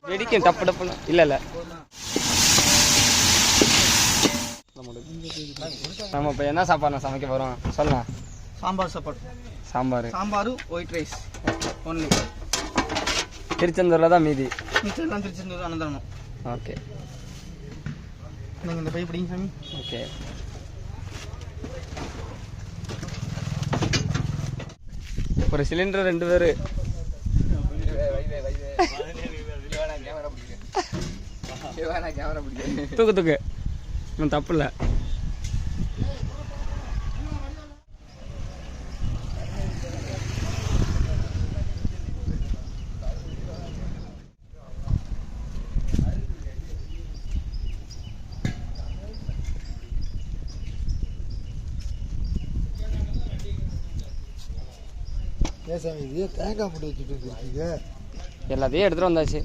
வெடிக்கும் டப்பு டப்புன்னு. இல்லை நம்ம இப்போ என்ன சாப்பாடு சமைக்க போகிறோம் சொல்லலாம். சாம்பார் சாப்பாடு. Sambar white rice only. திருச்செந்தூரில் தான் மீதி. மிச்சம் திருச்செந்தூர் அனந்தரணும். ஓகே நீங்கள் இந்த பை பிடிங்க சாமி. ஓகே ஒரு சிலிண்டர் 2 பேர். தூக்கு இன்னும் தப்பு இல்லை. தேங்காய் முட்டை வச்சுட்டு இருக்கீங்க. எல்லாத்தையும் எடுத்துகிட்டு வந்தாச்சு.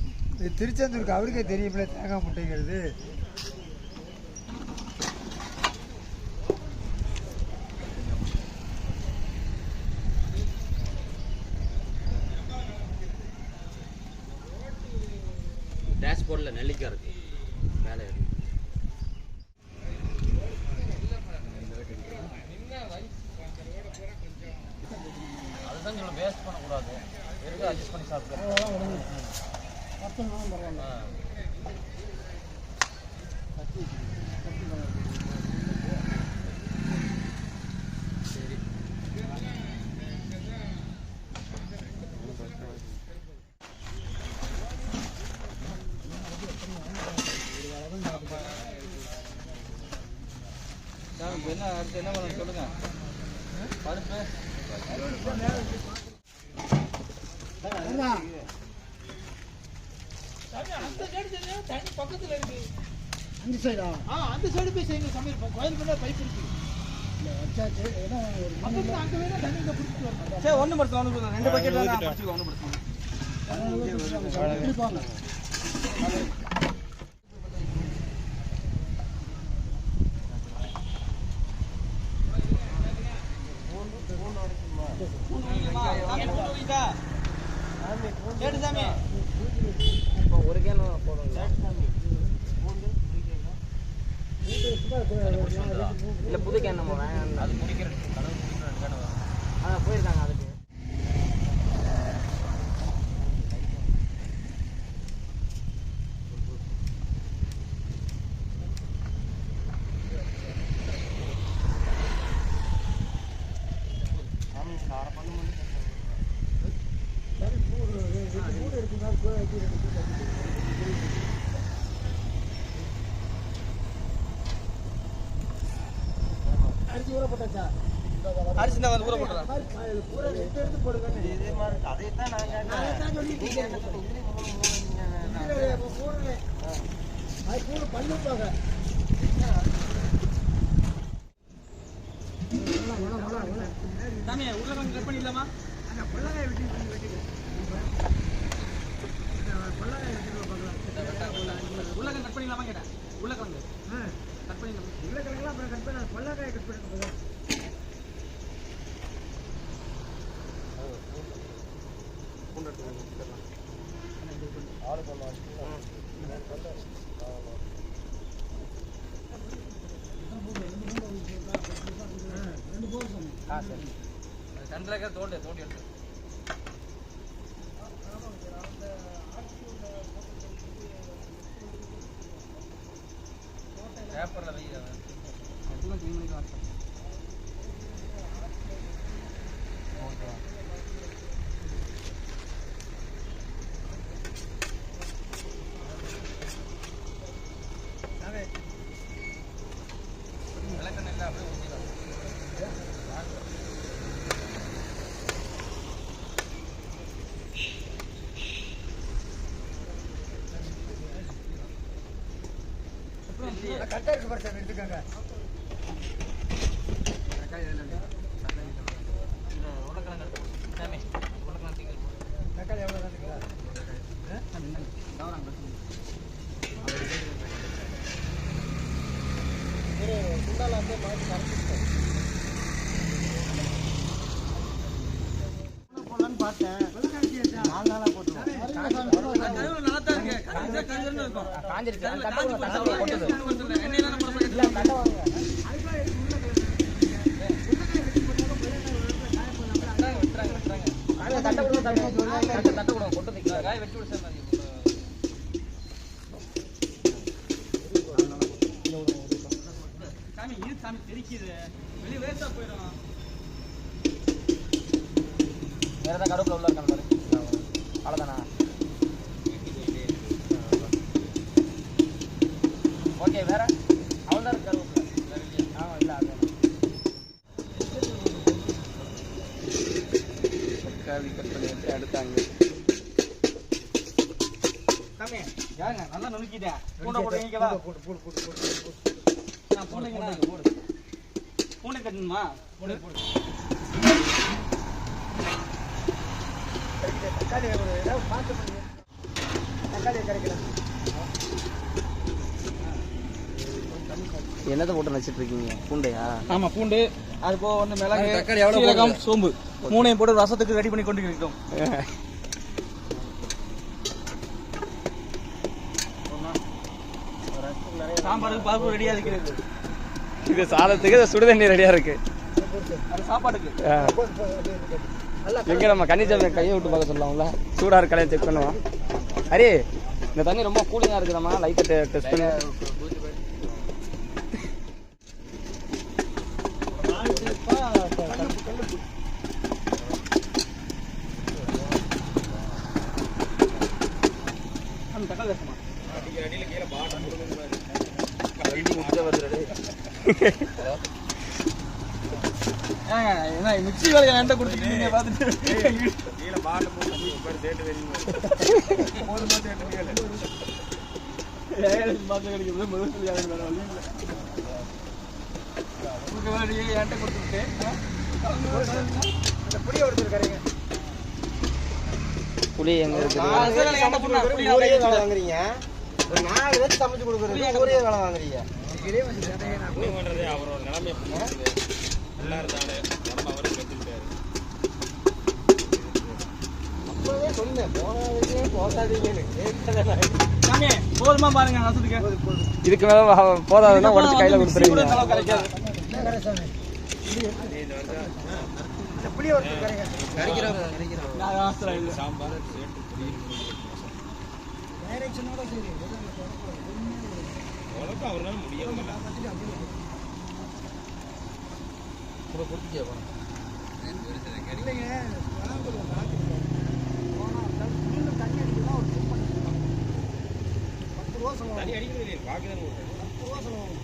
திருச்செந்தூருக்கு அவருக்கே தெரியுமில்ல தேங்காய் முட்டைங்கிறது. டேஷ்போர்டில் நெல்லிக்காய் இருக்கு மேலே. அதுதான் சொல்ல வேஸ்ட் பண்ணக்கூடாது. வெறும் அட்ஜஸ்ட் பண்ணி சாப்பிடுறேன். என்ன அடுத்து என்ன பண்ணணும் சொல்லுங்க. பருப்பு பக்கத்துல இருக்கு. அந்த சைடா? அந்த சைடு போய் செய்யுங்க சமையல். கோயிலுக்குள்ள பைப் இருக்கு. சரி ஒன்றும் படுத்து 2 பக்கெட் தான் படிச்சுக்கோ. ஒன்றும் படுத்து ஒரு கேன் போடுங்க. இல்லை புது கேன் நம்ம வேணும். அது முடிக்கிற போயிருக்காங்க அதுக்கு. அரிசி ஊற போட்டாச்சா? அரிசி தான் ஊற போட்டுறேன். எடுத்து போடுங்க. இதே மாதிரி அதைத்தான் நான் சொல்லிட்டேன். பண்ணிப்பாங்க. சாமி உருளைக்கிழங்கு கட் பண்ணிடலாமா? அந்த கொள்ளக்காய் வெட்டி உருளைக்கிழங்கு கட் பண்ணிடலாமா கேட்டேன். உருளைக்கிழங்கு கட் பண்ணிடலாம். உருளைக்கிழங்குலாம் அப்புறம் கட் பண்ண கொள்ளக்காயை கட் பண்ணுங்க. தோண்டி எடுத்து பேப்பரில் வை. எல்லாம் க்ளீன் பண்ணி வாங்க. ஓகேவா? விளக்கெண்ணெய் அப்படியே ஊற்றிடலாம். கட்டை இருக்கு பாரு சார், எடுத்துக்கோங்க. தக்காளி எவ்வளோ இருக்குதா? சுண்டாலாந்தே மாற்றி கரைச்சிட்டேன். போடலான்னு பார்த்தேன். 4 நாளாக போட்டுருவோம். கருவேப்பிலை நல்லா தான் இருக்கு. கருவேப்பிலை கருவேப்பிலை இருக்கும். காஞ்சிருச்சு. கருவேப்பிலை தட்டை காஞ்சி கொடுங்க, போச்சு. தட்டை எண்ணெய் கொட்டுது. எண்ணெயெல்லாம் நம்ம போட்டு இல்ல, தட்டை வாங்க. தட்டை கொடுங்க, தட்டை கொடுங்க, கொட்டுது. காய வெட்டி விடு சார். சாமி இது சாமி தெரிக்குது. வெளியே வேஸ்டா போயிடும். வேற ஏதாவது கருவேப்பிலை உள்ள இருக்கான்னு பாரு. அவ்வளோதானா? ஓகே, வேற அவ்வளோதான் இருக்கு கருவேப்பிலை. இல்லை அது தக்காளி கட் பண்ணி வச்சு அடுத்தாங்க. சாமி யாருங்க நல்லா நுணுக்கிட்டேன். பூண்டை போட்டு நீக்கவா? நான் பூண்டைங்கண்ணா போடு. பூண்டை கட்டணுமா? போடு போடு. தக்காளி ஏதாவது பார்த்து பண்ணுங்க. தக்காளியை கரைக்கலாம். என்னத்தை போட்டு வச்சிட்டு இருக்கீங்க? பூண்டையா? ஆமா பூண்டு, அது போக வந்து மிளகு, தக்காளி எவ்வளவு சீரகம், போடுறது? சோம்பு மூணையும் போட்டு ரசத்துக்கு ரெடி பண்ணி கொண்டு இருக்கோம். சாம்பாருக்கு பருப்பு ரெடியா இருக்கிறது. இது சாதத்துக்கு சுடுதண்ணி ரெடியா இருக்கு. அது சாப்பாட்டுக்கு. எங்க நம்ம கன்னிச்சாமி கையை விட்டு பார்க்க சொல்லலாம்ல? சூடா இருக்க செக் பண்ணுவோம். அரே, இந்த தண்ணி ரொம்ப கூலிங்கா இருக்குதாம்மா, லைட்டை டெஸ்ட் பண்ணி. தக்காளி ரசமா என்ன மிக்சி வேலையை என்கிட்ட கொடுத்துட்டீங்க பார்த்துட்டு. என்கிட்ட கொடுத்துட்டு புளிய ஒருத்தருக்காருங்க. புளி எங்க இருக்குது? ஊரே வேலை வாங்குறீங்க. ஒரு 4 பேருக்கு சமைச்சு கொடுக்குறது ஊரே வேலை வாங்குறீங்க. இதே வந்து கதையை நான் அவரோட நிலைமை நல்லா இருந்தாலே நம்ம அவரை கற்றுக்கிட்டாரு. அப்பவே சொன்னேன் போனாதீங்க போகாதீங்கன்னு. சாமி போதுமா பாருங்க ரசத்துக்கு. இதுக்கு மேல போதாதுன்னா உடச்சு கையில கொடுத்துருவீங்க. என்ன கடை சாமி? இந்த புளிய ஒருத்தருக்காருங்க. சாம்பார் சேர்த்து டைரக்ஷனோட சரி. உனக்கு அவரால் முடியும். இல்லைங்க தண்ணி அடிக்கலாம். ஒரு 10 ரூபா சொல்லுவாங்க. தனி அடிக்கிறது பார்க்கதான் 10 ரூபா சொல்லுவாங்க.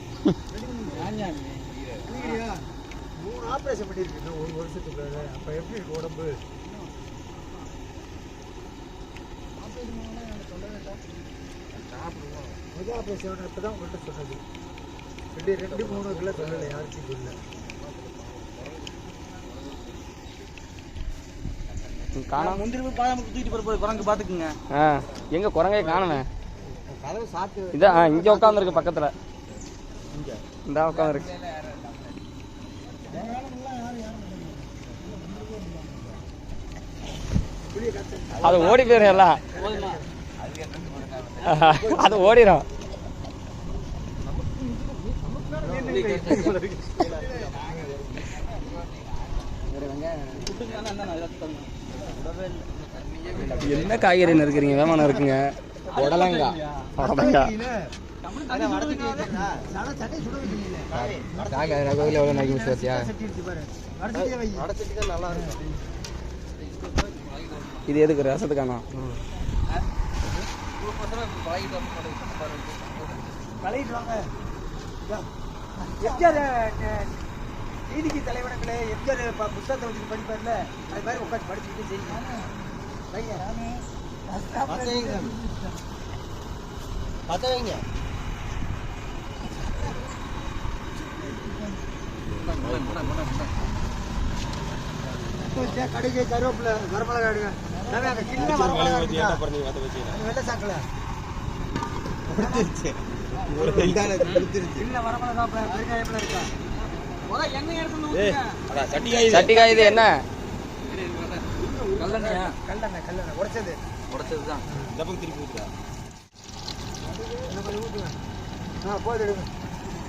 3 ஆப்ரேஷன் பண்ணிருக்கு ஒரு வருஷத்துக்குள்ள. அப்ப எப்படி இருக்கு உடம்பு? முதல் ஆப்ரேஷன் இப்பதான் உங்கள்கிட்ட சொன்னது. 2-3 கிலோ சொல்லலை, யாருக்கும் இல்லை. காணாம முந்திரி பாதாம் தூக்கிட்டு போய் குரங்கு பாத்துக்குங்க. எங்க குரங்கே காணுமே. கதவு சாத்து இதான் இங்க உட்காந்துருக்கு பக்கத்துல. இந்த உட்காந்துருக்கு. அது ஓடி போயிடும் எல்லாம். அது ஓடிடும். என்ன காய்கறி நறுக்குறீங்க? வேமான இருக்குங்க. உடலங்கா உடலங்கா கோயில எவ்வளோ நறுக்கி மிஸ் வச்சியா? நல்லா இருக்கும். இது எதுக்கு? ரசத்துக்கானா? பழகிட்டு வாங்க. எம்ஜிஆர் நீதிக்கு தலைவனங்களே, எம்ஜிஆர் புத்தகத்தை வச்சுட்டு படிப்பார்ல, அது மாதிரி உட்காந்து படிச்சுக்கிட்டு செய்யுங்க. பத்த வைங்க. கடைக்கு கருவேப்பிலை வரமிளகா எடுங்க. அந்த சின்ன வரமிளகா இருக்குதா? அது வெள்ளை சாக்கல சின்ன வரமிளகா பெருங்காயம்லாம் இருக்கா? எண்ணெய் எடுத்து ஊத்துங்க. சட்டி காய். இது என்ன? கல்லெண்ணெயா? கல்லெண்ணெய் உடைச்சது. உடைச்சதுதான். இந்த பக்கம் திருப்பி ஊத்துறா. போது எடுங்க.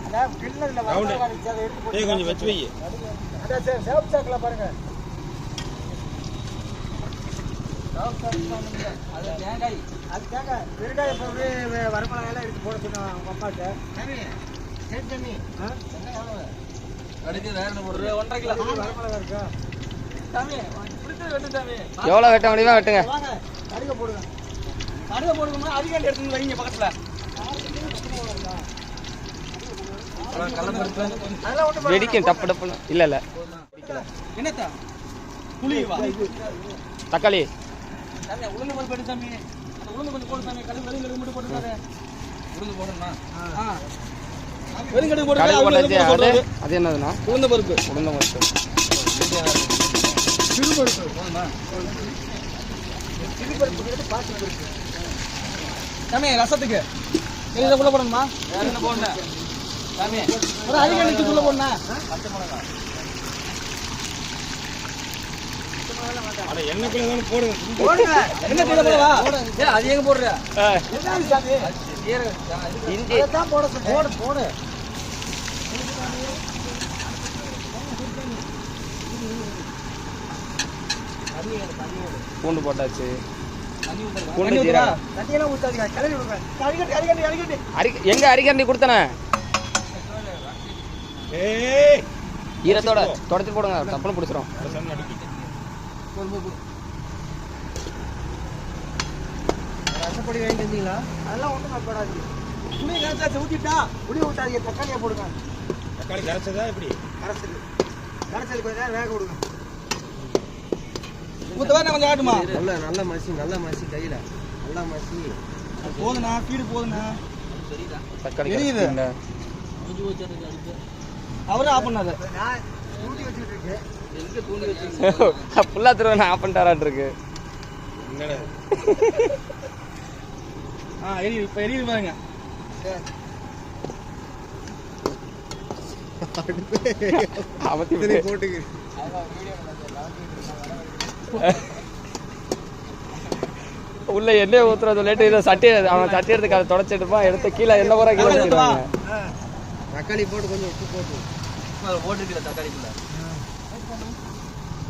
அதான் கிண்ணத்துல ரவுண்டு. வரலாறு இருந்துச்சு, அதை எடுத்து போட்டு கொஞ்சம் வச்சு வை. அதான் சார் சேவ் சாக்கில் பாருங்க. அது தேங்காய். அது தேங்காய் வெறுங்காய் இப்போ வரமிளகாயெல்லாம் எடுத்து போட சொன்னேன் அவங்க அம்மாட்ட. அடுத்து வேற என்ன போடுற? 1.5 கிலோ வரமிளகாய் இருக்கா? சாமி பிடிச்சது வெட்டு சாமி. எவ்வளோ வெட்ட முடியுமா வெட்டுங்க. வாங்க கடுக போடுங்க. கடுகு போடுங்கம்மா, அதிகம் எடுத்து வைங்க பக்கத்துல. அதெல்லாம் ஒன்றும் வெடிக்கும் டப்பு டப்புன்னு. இல்லை இல்லை என்னத்தா புளிவா? தக்காளி சாமி உளுந்து பருப்பு எடு சாமி. அந்த உளுந்து கொஞ்சம் போடு சாமி. வெறுங்கடுகு மட்டும் போட்டுருக்காரு. உளுந்து போடணுமா? வெறுங்கடுகு கடுகு போட்டாச்சு. அது போட்டு அது என்னதுண்ணா? உளுந்த பருப்பு. உளுந்த பருப்பு. சிறுபருப்பு போதுமா? சிறுபருப்பு பாசி பருப்பு. சாமி ரசத்துக்கு இதுக்குள்ள போடணுமா? வேற என்ன போடணும் சாமி? ஒரு அதிகம் எடுத்துக்குள்ள போடணும். பச்சை மிளகாய். அட எண்ணெய்க்குள்ள தானே போடுங்க. போடுங்க. என்ன கீழே போடவா? ஏய் அது எங்க போடுற? என்ன சாமி? இஞ்சி அதான் போட சொன்னேன். போடு போடு. பூண்டு போட்டாச்சு. தண்ணி ஊத்துறா. பூண்டு ஜீரகம். தண்ணியெல்லாம் ஊத்தாதீங்க. கிளறி விடுங்க. அடிக்கடி. எங்க அரிக்கண்டி கொடுத்தனே? ஏய் ஈரத்தோட தொடச்சி போடுங்க. டப்புன்னு பிடிச்சிரும். அட சன் அடிக்கி. ரசப்பொடி வாங்கிட்டு வந்தீங்களா? அதெல்லாம் ஒன்றும் போடாது. புளி கரைச்சாச்சு ஊத்திட்டா. புளி ஊத்தாதீங்க. தக்காளியை போடுங்க. தக்காளி கரைச்சதா எப்படி? கரைச்சல் கொஞ்ச நேரம் வேக விடுங்க. ஊத்தவா நான் கொஞ்சம் ஆட்டுமா? நல்ல மசி கையில நல்லா மசி. போதுண்ணா கீடு போதுண்ணா. தக்காளி எரியுது. கரைச்சிட்டீங்களா? அவரும் ஆஃப் பண்ணாரு. நான் தூண்டி வச்சுட்டு இருக்கேன். எங்க தூண்டி வச்சிருக்கீங்க? ஃபுல்லா திருவண்ணா ஆஃப் பண்ணிட்டாரான் இருக்கு. என்னடா? எரியுது. இப்ப எரியுது பாருங்க. அவத்தி போட்டுக்கு உள்ள எண்ணெய் ஊத்துற சொல்லிட்டு இதை சட்டி அவன் சட்டி எடுத்து அதை தொடச்சி எடுப்பான். எடுத்து கீழே என்ன போற கீழே வச்சிருவாங்க. தக்காளி போட்டு கொஞ்சம் உப்பு போட்டு போட்டுருக்கல தக்காளிக்குள்ள.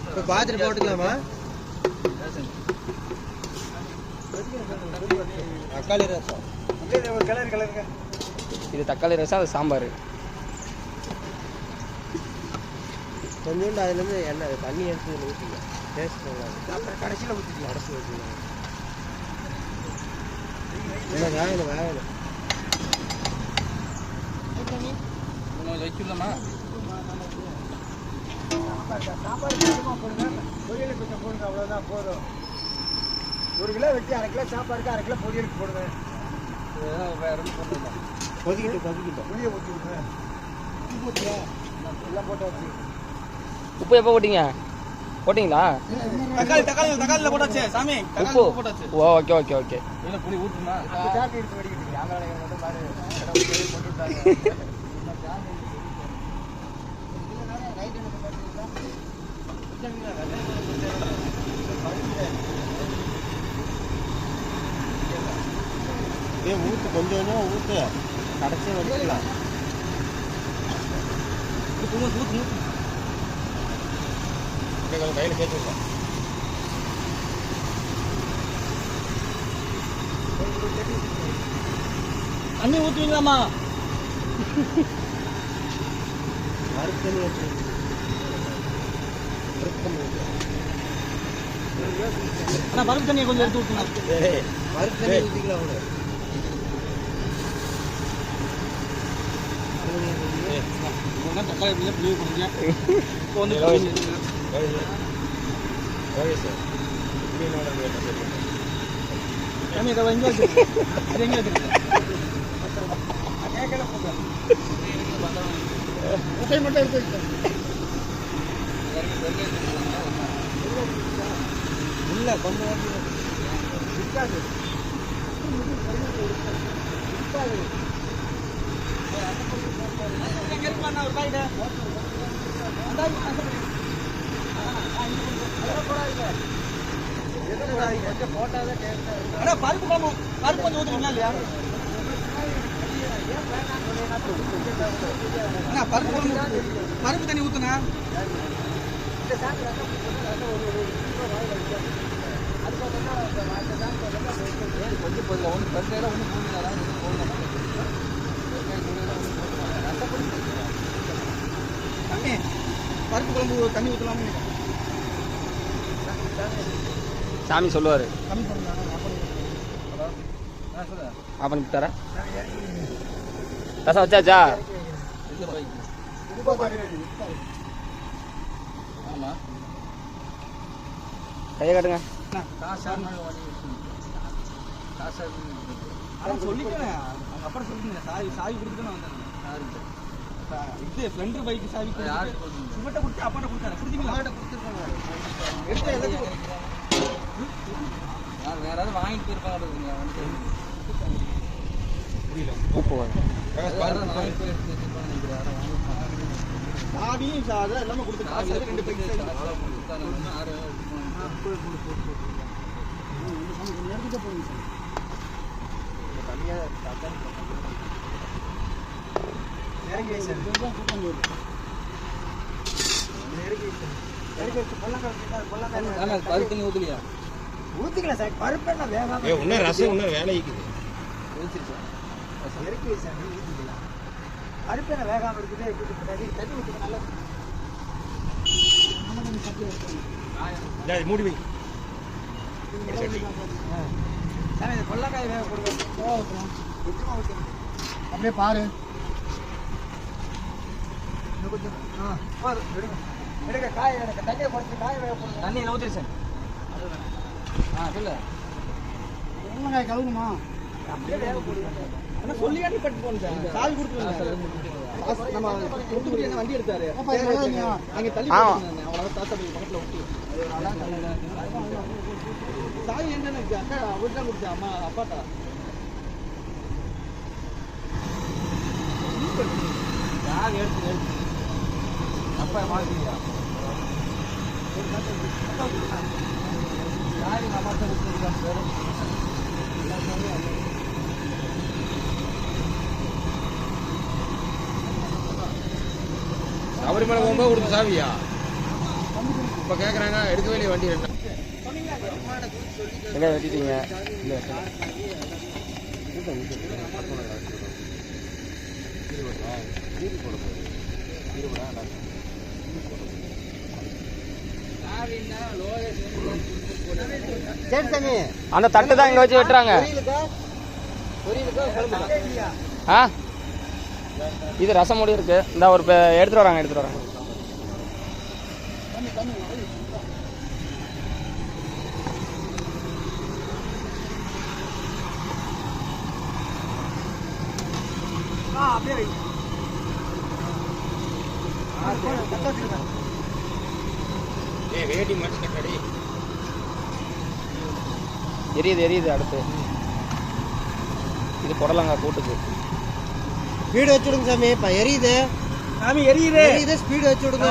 இப்போ பாத்திரம் போட்டுக்கலாமா? தக்காளி ரசம் ஒரு கலருங்க. இது தக்காளி ரசம், அது சாம்பார். கொஞ்சோண்டு அதுலேருந்து எண்ணெய் தண்ணி எடுத்து ஊற்றிக்கலாம். டேஸ்ட் நல்லா இருக்கும். அப்புறம் கடைசியில் ஊற்றிக்கலாம். இல்லை வேகணும். வைக்கலாமா? சாப்பாடு கொஞ்சமாக போடுங்க. பொரியலுக்கு கொஞ்சம் போடுங்க. அவ்வளோதான் போதும். 1 கிலோ வெட்டி 1/2 கிலோ சாப்பாடுக்கு 1/2 கிலோ பொரியலுக்கு போடுங்க. கொதிக்கிட்டு புளியை ஊற்றி விடுங்க. உப்பு போட்டியா? எல்லாம் போட்டாச்சு. உப்பு எப்போ போட்டீங்க? போட்டிங்களா? தக்காளியில போட்டாச்சு சாமி. உப்பு போட்டாச்சு. ஓகே. என்ன புளி ஊத்துமா? அந்த சாப்பி எடுத்து வடிக்கிட்டு ஆம்பளை மட்டும் பாரு. போட்டு விட்டாங்க. ஊத்து கொஞ்சம் ஊத்து. கடைசியா வச்சுக்கலாம். ஊத்து. கையில கேட்டுருக்கோம். தண்ணி ஊத்துவீங்களாமா? அண்ணா பருப்பு தண்ணியை கொஞ்சம் எடுத்து ஊற்றுங்க. பருப்பு தண்ணி ஊற்றிக்கலாம். தக்காளி புளியை போடுங்க. இப்போ வந்து சாமி இதை எங்கே வச்சுருக்கீங்க? இது எங்கே வச்சுருக்கீங்க? முட்டை மட்டும் எடுத்து வச்சுக்கோங்க. இல்லை கொஞ்சம் இருக்காது. ஒரு பாக்கெட்டு கொஞ்சம் போட்டாதான் டேஸ்டா இருக்கும். அண்ணா பருப்பு குழம்பு பருப்பு கொஞ்சம் ஊத்துறீங்களா இல்லையா? அண்ணா பருப்பு குழம்பு பருப்பு தண்ணி ஊத்துனா இந்த சாப்பிட்டு ரசம் ஒரு வாயில் வைக்காது. அது பார்த்தோம்னா அந்த சாப்பிட்டு கொஞ்சம் போதில்லை ஒன்று பருப்பையெல்லாம் ஒன்றும் போடலாம் ஒன்றும் போடலாம் தண்ணி பருப்பு குழம்பு தண்ணி ஊற்றலாம்னு சாமி சொல்லுவார். கம்மி பண்ணலாம் சொல்லுங்க ஆஃப் பண்ணி விட்டாரா? ரசம் வச்சாச்சா? ஆமாம் கையை காட்டுங்க. அதான் சொல்லிட்டேன் அவங்க அப்புறம் சொல்லிட்டேன் சாவி கொடுத்துட்டு நான் வந்தேன் இது ஃப்ரெண்டு பைக்கு சாவி இவட்ட கொடுத்து அப்பாட்ட கொடுத்தாரு கொடுத்தீங்களா? எடுத்து எல்லாத்தையும் வேற யாராவது வாங்கிட்டு போயிருப்பாங்க உப்பு சாவியும் அதெல்லாம் எல்லாமே கொடுத்துருக்காங்க. 2 பைக் எடுத்துட்டு போகுங்க ஊத்திக்கலாம் சார். பருப்பு என்ன வேகாம இன்னும் ரசம் இன்னும் வேலை இருக்குது. இறக்கி வச்சாங்க ஊத்திக்கலாம். பருப்பு என்ன வேகாம இருக்குது தண்ணி ஊற்றுக்க நல்லா மூடி வை. கொள்ளக்காய் வேக கொடுங்க. அப்படியே பாரு கொஞ்சம் எடுக்க காய எடுக்க தண்ணியை குறைச்சி காய வேக போடுங்க. தண்ணி ஊற்றி சார் சொல்லு முருங்கைக்காய் கழுவுமா அப்படியே வேக போடுங்க. ஆனால் சொல்லியாட்டி பட்டு போகணும் சார். சாவி கொடுத்துருங்க நம்ம கொண்டு வண்டி எடுத்தாரு அங்கே தள்ளி அவ்வளோ தாத்தா பக்கத்தில் விட்டு சாவி என்ன அக்கா அவர் தான் கொடுத்தா அம்மா அப்பாட்டா சாவி எடுத்து அப்பா மாற்றியா சாவி அம்மா தான் கொடுத்துருக்காங்க சார். சபரிமலை போகும்போது கொடுத்த சாவியா இப்போ கேட்குறாங்க எடுக்க வேண்டிய வண்டி ரெண்டு எங்கே வெட்டிட்டீங்க? இல்லை சரி சாமி அந்த தட்டு தான் இங்கே வச்சு வெட்டுறாங்க. ஆ இது ரசம் மூடி இருக்கு. இந்த ஒரு எடுத்துட்டு வராங்க எடுத்துட்டு வராங்க. அப்படியே வை. வேட்டி மடிச்சு கட்டாடி எரியுது எரியுது. அடுத்து இது புடலங்க கூட்டுக்கு ஸ்பீடு வச்சு விடுங்க சாமி. இப்போ எரியுது சாமி எரியுது எரியுது ஸ்பீடு வச்சு விடுங்க.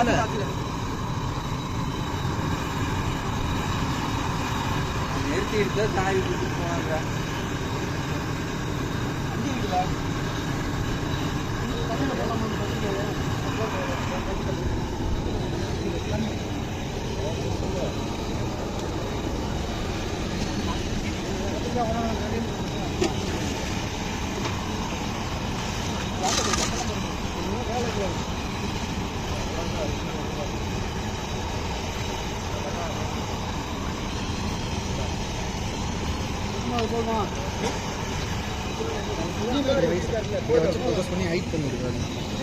நிறுத்தி எடுத்து சாவி கொடுத்துட்டு போனாங்க.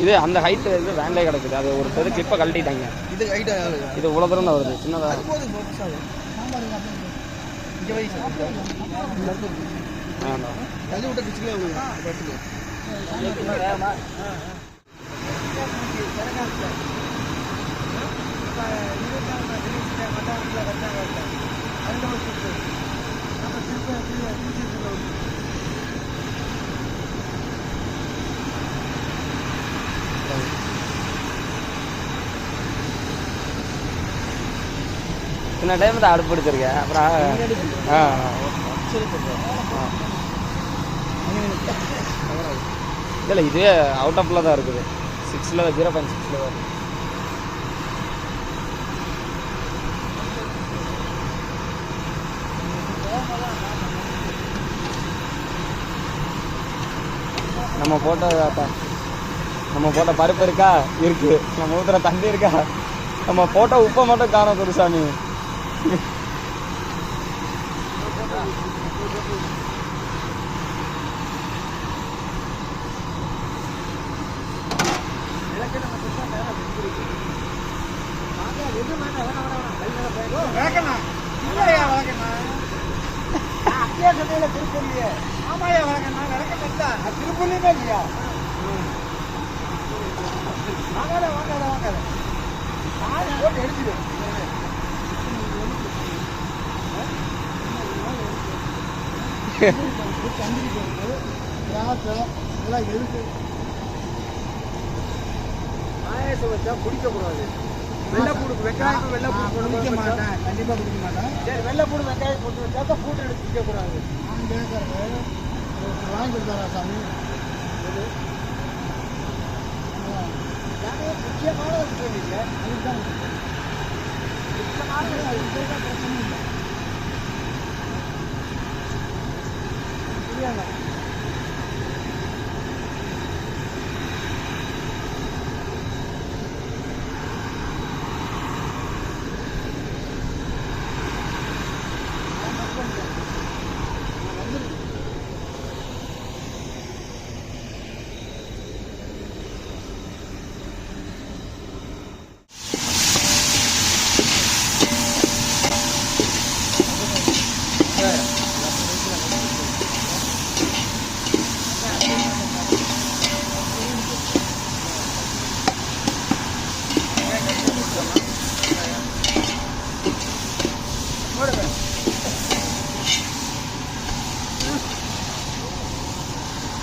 இது அந்த ஹைட் இது வேன்லேயே கிடக்குது. அது ஒரு பெரிய கிளிப்பை கழட்டிட்டாங்க. இது ஹைட்டா இது இவ்வளோ தூரம் தான் வருது. சின்னதாக தள்ளி விட்ட பிச்சுக்கலே சின்ன டைம் தான் அடுப்பு பிடிச்சிருக்கேன். அப்புறம் இல்லை இது அவுட் ஆஃபில் தான் இருக்குது. 6ல் 0.6 தான். நம்ம போட்ட பருப்பு இருக்கா இருக்கு, நம்ம ஊற்றுற தண்ணி இருக்கா, நம்ம போட்ட உப்பை மட்டும் காணோம் குருசாமி. திருப்பூர்லயே ஆமாயா வழக்கண்ணா விளக்கம் இல்ல திருப்பூர்லயுமே இல்லையா? வாங்காத போட்டு எடுத்துடு. பாயசம் வச்சா குடிக்கக்கூடாது. வெள்ளைப்பூடு வெங்காயம் வெள்ளைப்பூடு குடிக்க மாட்டேன், கண்டிப்பா குடிக்க மாட்டேன். சரி வெள்ளைப்பூடு வெங்காயம் போட்டு வச்சா பூட்டு எடுத்து குடிக்கக்கூடாது. நான் கேட்கறது வாங்கி கொடுத்தாரா சாமி? முக்கியமான விஷயம் இல்லை, அதுதான் முக்கியமான பிரச்சனை இல்லை. புரியாதா?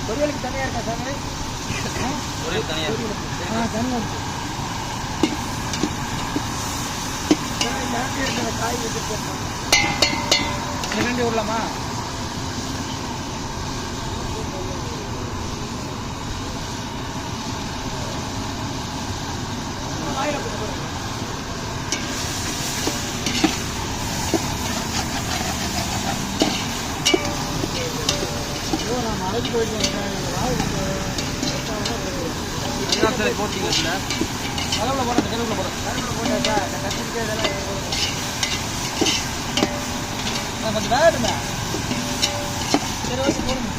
பொரியலுக்கு தனியாக இருக்கா சாமி? பொரியல் தனியாக இருக்கு. தனியாக இருக்கு. காய் வச்சு போட்டோம். இரண்டு விடலாமா? நான் மலைக்கு போயிட்டு போட்டீங்க கலவுல போட கலவுல போட்டாச்சா? கத்திரிக்காய் இதெல்லாம் கொஞ்சம் வேணுமே. சரி வச்சு போடுங்க.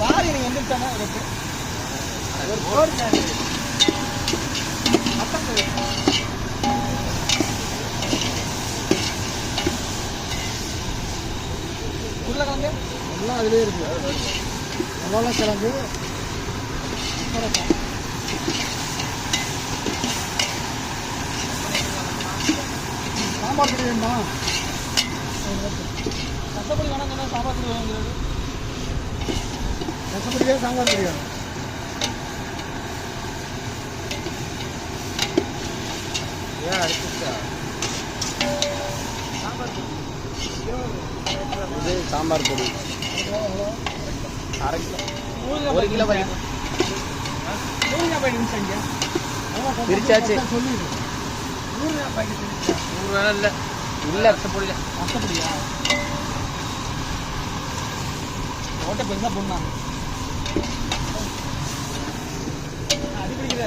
பாரு நீங்கள் எந்திரிச்சானே ஒரு போடுங்க. உருளைக்கிழங்கு எல்லாம் அதுலேயே இருக்கு. உருளைக்கிழங்கு சாம்பார் பொடி வேணுமா? ரசப்பொடி வேணாம் சொன்னா சாம்பார் பொடி வேணுங்கிறது. ரசப்பொடியே சாம்பார் பொடி வேணும். ஏன் அடிச்சுட்டா? சாம்பார் பொடி இது சாம்பார் பொடி 1/2 கிலோ 1 கிலோ பாக்கெட். பிரிச்சாச்சு. 100 பாக்கெட் 100 வேணா இல்லை இல்லை ரசப்பொடியா? ரசப்பொடியா ஓட்ட பெருசாக போடணும். அடி பிடிக்கிற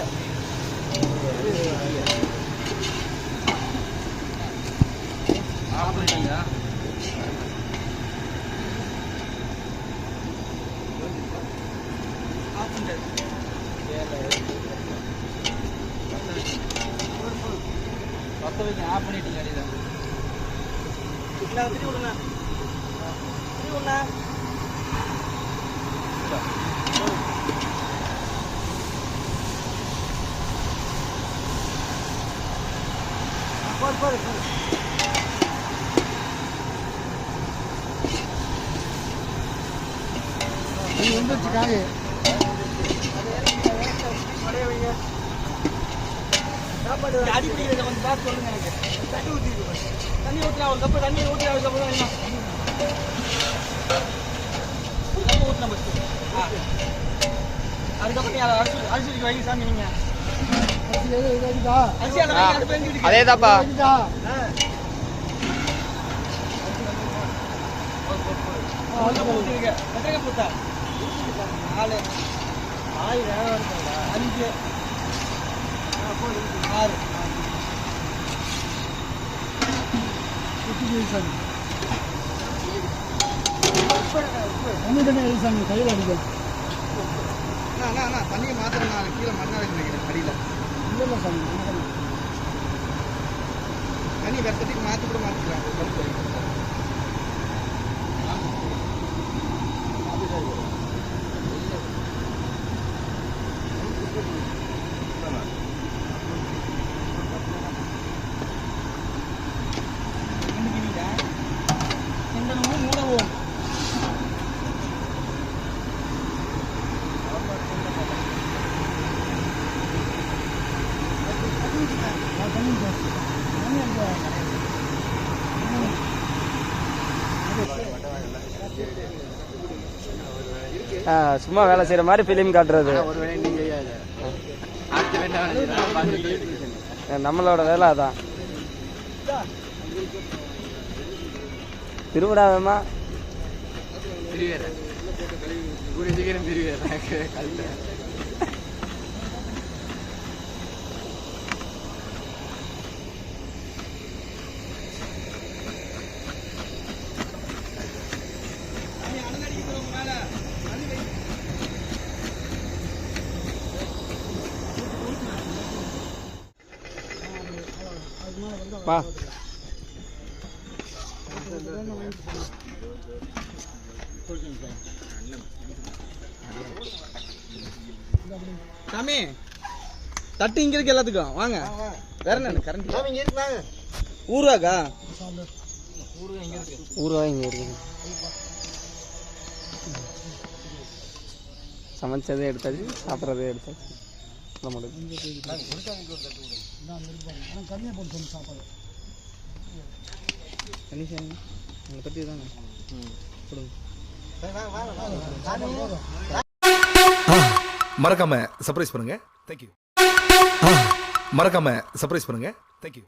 ஆப்பிள்யா? பத்த வைக்க ஆஃப் பண்ணிட்டீங்க அடிதான். திருப்பி விடுங்க. திருப்பி விடுங்க. போடு போடு போடு. இது வந்துச்சு காய். சாப்பாடு இங்க அடி பிடிக்கிறத வந்து பார்த்து சொல்லுங்க எனக்கு. தண்ணி ஊற்றிடுவேன். தண்ணி ஊற்றினா ஒரு கப்பு தண்ணி ஊற்றி அதுக்கப்புறம் என்ன ஒரு கப்பு ஊற்றின பஸ்ட்டு. அதுக்கப்புறம் நீ அதை அரிசிக்கு வைங்க சாமி நீங்கள். இது இருக்கா? அரிசி அதை வைங்க, அது பெஞ்சிட்டு இருக்கு. அதேதாப்பா. இருக்கா? ஒரு கப்பு ஊற்றிருக்க. எத்தனை கப்பு ஊற்றா? 4 5 6 சாமி கையில் அடிக்கும். தண்ணியை மாத்திரம் நான் கீழே மண்ணாடி நினைக்கிறேன் அடியில். இல்லை சாமி தண்ணி வெப்பத்துக்கு மாற்றி கூட மாற்றிக்கலாம். மூடவும் சும்மா வேலை செய்யற மாதிரி ஃபிலிம் காட்டுறது நம்மளோட வேலை அதான். திருவிழாவமா வா. சாமி தட்டு இங்க இருக்கு எல்லாத்துக்கும். வாங்க வேற என்ன கரண்ட் இங்கே இருக்குனாங்க. ஊருவாக்கா ஊறுகாய் இங்கே இருக்குது. சமைச்சதே எடுத்தாச்சு, சாப்பிட்றதே எடுத்தாச்சு. கம்மியாக போட்டு சொல்லு சாப்பாடு. தண்ணி சாமி உங்களை பற்றி தானே கொடுங்க. மறக்காம சர்ப்ரைஸ் பண்ணுங்க. தேங்க்யூ. மறக்காம சர்ப்ரைஸ் பண்ணுங்க. தேங்க்யூ.